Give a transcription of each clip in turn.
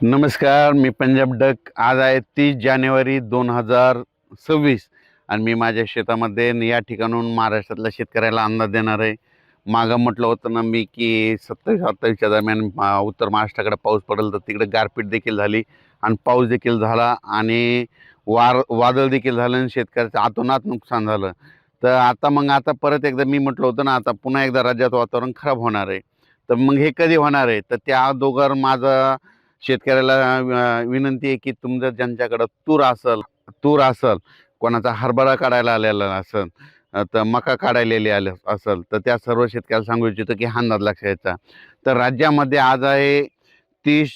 नमस्कार, मी पंजाब डक. आज आहे 30 जानेवारी 2026 आणि मी माझ्या शेतामध्ये या ठिकाणून महाराष्ट्रातल्या शेतकऱ्याला अंदाज देणार आहे. मागं म्हटलं होतं ना मी की 27-28च्या दरम्यान उत्तर महाराष्ट्राकडे पाऊस पडेल, तर तिकडे गारपीट देखील झाली आणि पाऊस देखील झाला आणि वादळ देखील झालं आणि शेतकऱ्याचं अतोनात नुकसान झालं. तर आता परत एकदा मी म्हटलं होतं ना, आता पुन्हा एकदा राज्यात वातावरण खराब होणार आहे. तर मग हे कधी होणार आहे? तर त्या अगोदर माझा शेतकऱ्याला विनंती आहे की तुमचं ज्यांच्याकडं तूर असल, कोणाचा हरभरा काढायला आलेला असेल, तर मका काढायलेली आले असेल, तर त्या सर्व शेतकऱ्याला सांगू इच्छितो की हा अंदाज लक्षात घ्यायचा. तर राज्यामध्ये आज आहे 30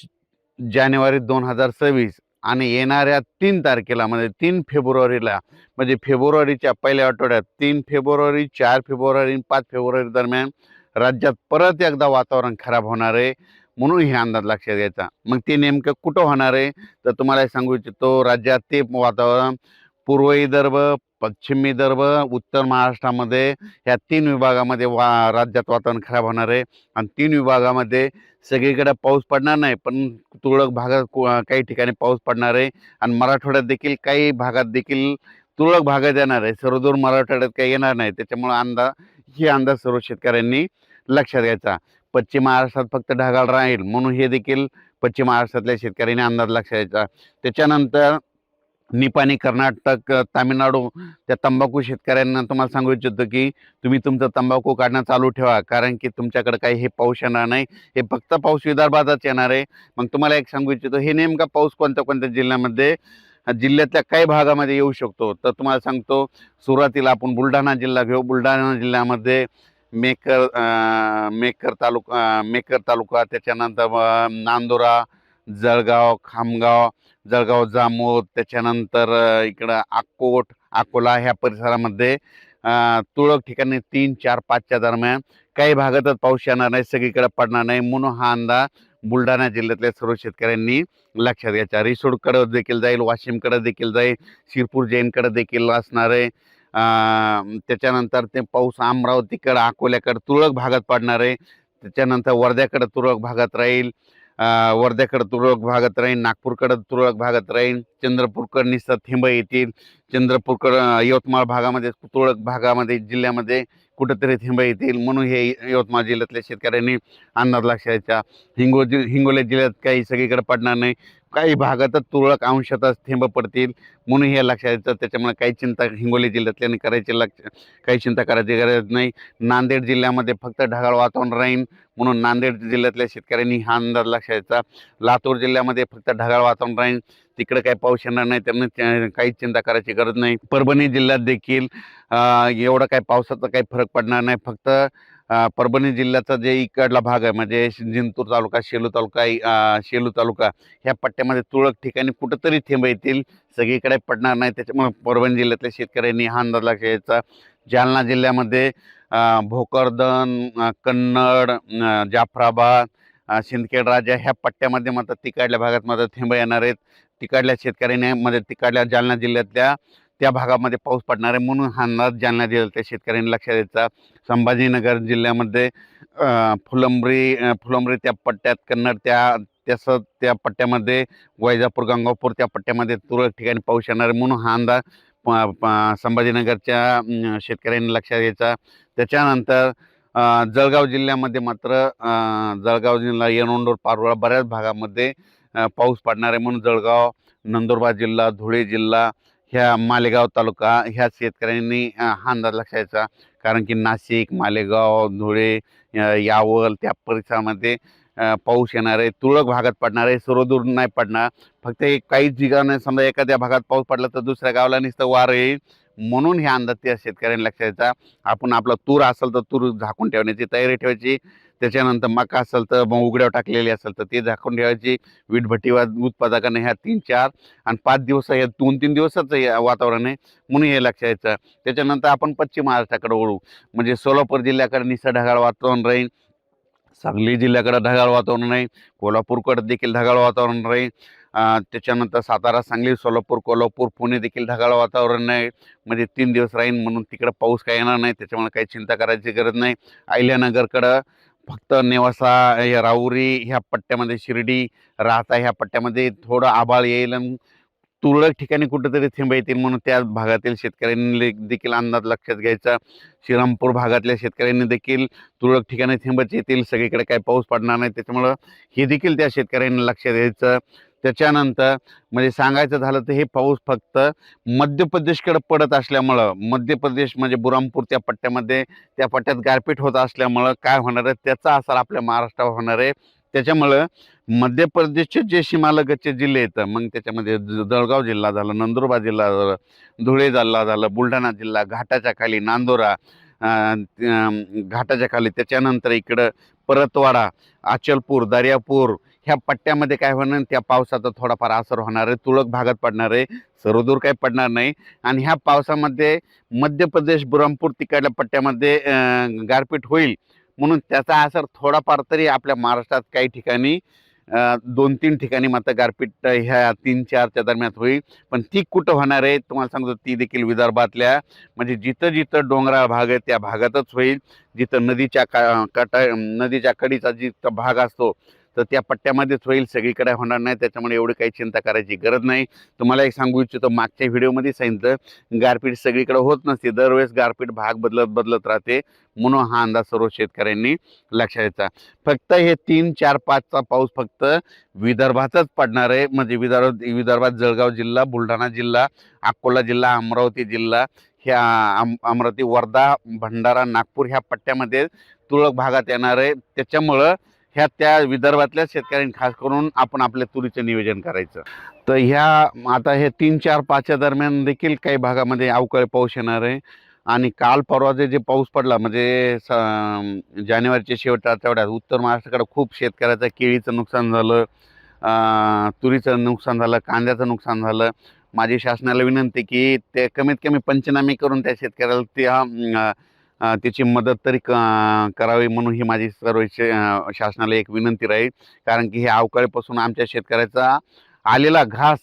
जानेवारी 2026 आणि येणाऱ्या 3 तारखेला म्हणजे 3 फेब्रुवारीला, म्हणजे फेब्रुवारीच्या पहिल्या आठवड्यात 3 फेब्रुवारी, 4 फेब्रुवारी आणि 5 फेब्रुवारी दरम्यान राज्यात परत एकदा वातावरण खराब होणार आहे. म्हणून हे अंदाज लक्षात घ्यायचा. मग ते नेमकं कुठं होणार आहे? तर तुम्हाला सांगू इच्छितो, राज्यात ते वातावरण पूर्व विदर्भ, पश्चिम विदर्भ, उत्तर महाराष्ट्रामध्ये ह्या 3 विभागामध्ये राज्यात वातावरण खराब होणार आहे. आणि 3 विभागामध्ये सगळीकडे पाऊस पडणार नाही, पण तुरळक भागात काही ठिकाणी पाऊस पडणार आहे. आणि मराठवाड्यात देखील काही भागात देखील तुरळक भागात येणार आहे. सर्वदूर मराठवाड्यात काही येणार नाही. त्याच्यामुळे हे अंदाज सर्व शेतकऱ्यांनी लक्षात घ्यायचा. पश्चिम महाराष्ट्रात फक्त ढगाळ राहील, म्हणून हे देखील पश्चिम महाराष्ट्रातल्या शेतकऱ्यांनी अंदाज लक्षात घ्यायचा. त्याच्यानंतर निपाणी, कर्नाटक, तामिळनाडू त्या तंबाखू शेतकऱ्यांना तुम्हाला सांगू इच्छितो की तुम्ही तुमचं तंबाखू काढणं चालू ठेवा, कारण की तुमच्याकडे काही हे पाऊस येणार नाही. हे फक्त पाऊस विदर्भातच येणार आहे. मग तुम्हाला एक सांगू इच्छितो, हे नेमका पाऊस कोणत्या कोणत्या जिल्ह्यामध्ये, जिल्ह्यातल्या काही भागामध्ये येऊ शकतो. तर तुम्हाला सांगतो, सुरुवातीला आपण बुलढाणा जिल्हा घेऊ. बुलढाणा जिल्ह्यामध्ये मेकर तालुका, त्याच्यानंतर नांदुरा, जळगाव, खामगाव, जळगाव जामोद, त्याच्यानंतर इकडं अकोला ह्या परिसरामध्ये तुरळक ठिकाणी 3, 4, 5च्या दरम्यान काही भागातच पाऊस येणार नाही, सगळीकडे पडणार नाही. म्हणून हा अंदाज बुलढाणा जिल्ह्यातल्या सर्व शेतकऱ्यांनी लक्षात घ्यायचा. रिसोडकडे देखील जाईल, वाशिमकडे देखील जाईल, शिरपूर जैनकडे देखील असणार आहे. त्याच्यानंतर ते पाऊस अमरावतीकडं, अकोल्याकडं तुरळक भागात पडणार आहे. त्याच्यानंतर वर्ध्याकडं तुरळक भागात राहील, वर्ध्याकडं तुरळक भागात राहील, नागपूरकडं तुरळक भागात राहील, चंद्रपूरकडं निस्ता थेंब येतील, चंद्रपूरकडं यवतमाळ भागामध्ये तुरळक भागामध्ये जिल्ह्यामध्ये कुठंतरी थेंब येतील. म्हणून हे यवतमाळ जिल्ह्यातल्या शेतकऱ्यांनी अंदाज लक्षात घ्यायचा. हिंगोली जिल्ह्यात काही सगळीकडे पडणार नाही, काही भागातच तुरळक अंशातच थेंब पडतील. म्हणून हे लक्षात घ्यायचं. त्याच्यामुळे हिंगोली जिल्ह्यातल्याने काही चिंता करायची गरज नाही. नांदेड जिल्ह्यामध्ये फक्त ढगाळ वातावरण राहील, म्हणून नांदेड जिल्ह्यातल्या शेतकऱ्यांनी हा अंदाज लक्षात घ्यायचा. लातूर जिल्ह्यामध्ये फक्त ढगाळ वातावरण राहील, तिकडे काही पाऊस येणार नाही, त्यामुळे काहीच चिंता करायची गरज नाही. परभणी जिल्ह्यात देखील एवढा काही पावसाचा काही फरक पडणार नाही. फक्त परभणी जिल्ह्याचा जे इकडला भाग आहे, म्हणजे जिंतूर तालुका, शेलू तालुका ह्या पट्ट्यामध्ये तुरळक ठिकाणी कुठंतरी थेंब येतील, सगळीकडे पडणार नाही. त्याच्यामुळे परभणी जिल्ह्यातल्या शेतकऱ्यांनी हा अंदाज लक्षात घ्यायचा. जालना जिल्ह्यामध्ये भोकरदन, कन्नड, जाफराबाद, सिंदखेड राजा ह्या पट्ट्यामध्ये मात्र तिकडल्या भागात मात्र थेंब येणार आहेत. तिकडल्या शेतकऱ्यांनी म्हणजे तिकडल्या जालना जिल्ह्यातल्या त्या भागामध्ये पाऊस पडणार आहे, म्हणून हा अंदाज जालना जिल्ह्यातल्या शेतकऱ्यांनी लक्षात द्यायचा. संभाजीनगर जिल्ह्यामध्ये फुलंब्री त्या पट्ट्यात, कन्नड त्या पट्ट्यामध्ये, वैजापूर, गंगापूर त्या पट्ट्यामध्ये तुरळक ठिकाणी पाऊस येणार आहे. म्हणून हा अंदाज संभाजीनगरच्या शेतकऱ्यांनी लक्षात घ्यायचा. त्याच्यानंतर जळगाव जिल्ह्यामध्ये मात्र जळगाव जिल्हा, येरवंडूर, पारोळा बऱ्याच भागामध्ये पाऊस पडणार आहे. म्हणून जळगाव, नंदुरबार जिल्हा, धुळे जिल्हा, ह्या मालेगाव तालुका ह्या शेतकऱ्यांनी हा अंदाज लक्षात घ्यायचा. कारण की नाशिक, मालेगाव, धुळे, यावल त्या परिसरामध्ये पाऊस येणार आहे, तुरळक भागात पडणार आहे, सर्वदूर नाही पडणार. फक्त काही ठिकाणी समजा एखाद्या भागात पाऊस पडला तर दुसऱ्या गावाला नुसतं वार येईल. म्हणून हे अंदाज त्या शेतकऱ्यांनी लक्षात घ्यायचा. आपण आपला तूर असेल तर तूर झाकून ठेवण्याची तयारी ठेवायची. त्याच्यानंतर मका असेल तर मग उघड्यावर टाकलेली असेल तर ते झाकून ठेवायची. वीटभट्टीवर उत्पादकांना ह्या 3, 4 आणि 5 दिवस, या 2-3 दिवसाचं वातावरण आहे, म्हणून हे लक्षात घ्यायचं. त्याच्यानंतर आपण पश्चिम महाराष्ट्राकडे वळू, म्हणजे सोलापूर जिल्ह्याकडे निसर्ग ढगाळ वातावरण राहील, सांगली जिल्ह्याकडे ढगाळ वातावरण राहील, कोल्हापूरकडे देखील ढगाळ वातावरण राहील. त्याच्यानंतर सातारा, सांगली, सोलापूर, कोल्हापूर, पुणे देखील ढगाळ वातावरण आहे, म्हणजे 3 दिवस राहील. म्हणून तिकडे पाऊस काही येणार नाही, त्याच्यामुळे काही चिंता करायची गरज नाही. अहिल्यानगरकडं फक्त नेवासा, हे राहुरी ह्या पट्ट्यामध्ये, शिर्डी, राहता ह्या पट्ट्यामध्ये थोडं आभाळ येईल आणि तुरळक ठिकाणी कुठेतरी थेंब येतील म्हणून त्या भागातील शेतकऱ्यांनी देखील अंदाज लक्षात घ्यायचा. श्रीरामपूर भागातल्या शेतकऱ्यांनी देखील तुरळक ठिकाणी थेंबच येतील, सगळीकडे काही पाऊस पडणार नाही. त्याच्यामुळं हे देखील त्या शेतकऱ्यांनी लक्षात घ्यायचं. त्याच्यानंतर म्हणजे सांगायचं झालं तर हे पाऊस फक्त मध्य प्रदेशकडे पडत असल्यामुळं, मध्य प्रदेश म्हणजे बुरामपूर त्या पट्ट्यामध्ये, त्या पट्ट्यात गारपीट होत असल्यामुळं काय होणार आहे, त्याचा असर आपल्या महाराष्ट्रावर होणार आहे. त्याच्यामुळं मध्य प्रदेशचे जे सीमालगतचे जिल्हे आहेत, मग त्याच्यामध्ये जळगाव जिल्हा झाला, नंदुरबार जिल्हा झाला, धुळे जिल्हा झाला, बुलढाणा जिल्हा, घाटाच्या खाली नांदोरा, घाटाच्या खाली, त्याच्यानंतर इकडं परतवाडा, अचलपूर, दर्यापूर ह्या पट्ट्यामध्ये काय होणार, त्या पावसाचा थोडाफार असर होणार आहे. तुरळक भागात पडणार आहे, सर्वदूर काही पडणार नाही. आणि ह्या पावसामध्ये मध्य प्रदेश, बुरहानपूर तिकडल्या पट्ट्यामध्ये गारपीट होईल म्हणून त्याचा असर थोडाफार तरी आपल्या महाराष्ट्रात काही ठिकाणी 2-3 ठिकाणी मात्र गारपीट ह्या 3-4च्या दरम्यान होईल. पण ती कुठं होणार आहे तुम्हाला सांगतो, ती देखील विदर्भातल्या म्हणजे जिथं जिथं डोंगराळ भाग आहे त्या भागातच होईल. जिथं नदीच्या कडीचा जिथं भाग असतो तर त्या पट्ट्यामध्येच होईल, सगळीकडे होणार नाही. त्याच्यामुळे एवढी काही चिंता करायची गरज नाही. तुम्हाला एक सांगू इच्छितो, मागच्या व्हिडिओमध्ये सांगितलं गारपीट सगळीकडे होत नसते, दरवेळेस गारपीट भाग बदलत राहते. म्हणून हा अंदाज सर्व शेतकऱ्यांनी लक्षात घ्यायचा. फक्त हे 3-4-5चा पाऊस फक्त विदर्भातच पडणार आहे. म्हणजे विदर्भात जळगाव जिल्हा, बुलढाणा जिल्हा, अकोला जिल्हा, अमरावती जिल्हा, ह्या अमरावती, वर्धा, भंडारा, नागपूर ह्या पट्ट्यामध्ये तुरळक भागात येणार आहे. त्याच्यामुळं ह्या त्या विदर्भातल्या शेतकऱ्यांनी खास करून आपण आपल्या तुरीचं नियोजन करायचं. तर ह्या आता हे 3-4-5च्या दरम्यान देखील काही भागामध्ये अवकाळी पाऊस येणार आहे. आणि काल परवा जे पाऊस पडला म्हणजे जानेवारीच्या शेवटच्या आठवड्यात उत्तर महाराष्ट्राकडे खूप शेतकऱ्याचं केळीचं नुकसान झालं, तुरीचं नुकसान झालं, कांद्याचं नुकसान झालं. माझी शासनाला विनंती की ते कमीत कमी पंचनामे करून त्या शेतकऱ्याला त्याची मदत तरी करावी म्हणून ही माझी सर्व शासनाला एक विनंती राहील. कारण की हे अवकाळीपासून आमच्या शेतकऱ्याचा आलेला घास,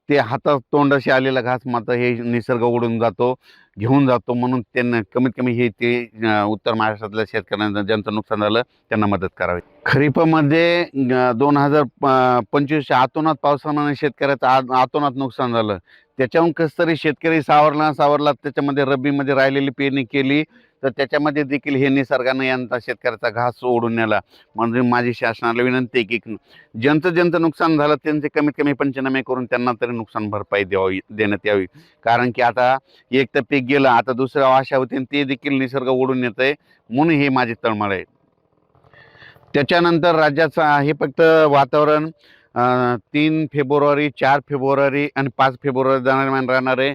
ते हातात तोंडाशी आलेला घास मात्र हे निसर्ग ओढून जातो, घेऊन जातो. म्हणून त्यांना कमीत कमी हे ते उत्तर महाराष्ट्रातल्या शेतकऱ्यांना ज्यांचं नुकसान झालं त्यांना मदत करावी. खरीपामध्ये 2025च्या अतोनात पावसामुळे शेतकऱ्याचं अतोनात नुकसान झालं. त्याच्याहून कसं तरी शेतकरी सावरला, त्याच्यामध्ये रब्बीमध्ये राहिलेली पेरणी केली तर त्याच्यामध्ये देखील हे निसर्गानं यांचा शेतकऱ्याचा घास ओढून नेला. म्हणजे माझी शासनाला विनंती आहे की ज्यांचं नुकसान झालं त्यांचे कमीत कमी पंचनामे करून त्यांना तरी नुकसान भरपाई देण्यात यावी. कारण की आता एक तर पीक गेलं, आता दुसरं आशा होती आणि ते देखील निसर्ग ओढून येत आहे. म्हणून हे माझी तळमळ आहे. त्याच्यानंतर राज्याचा हे फक्त वातावरण 3 फेब्रुवारी, 4 फेब्रुवारी आणि 5 फेब्रुवारी दरम्यान राहणार आहे.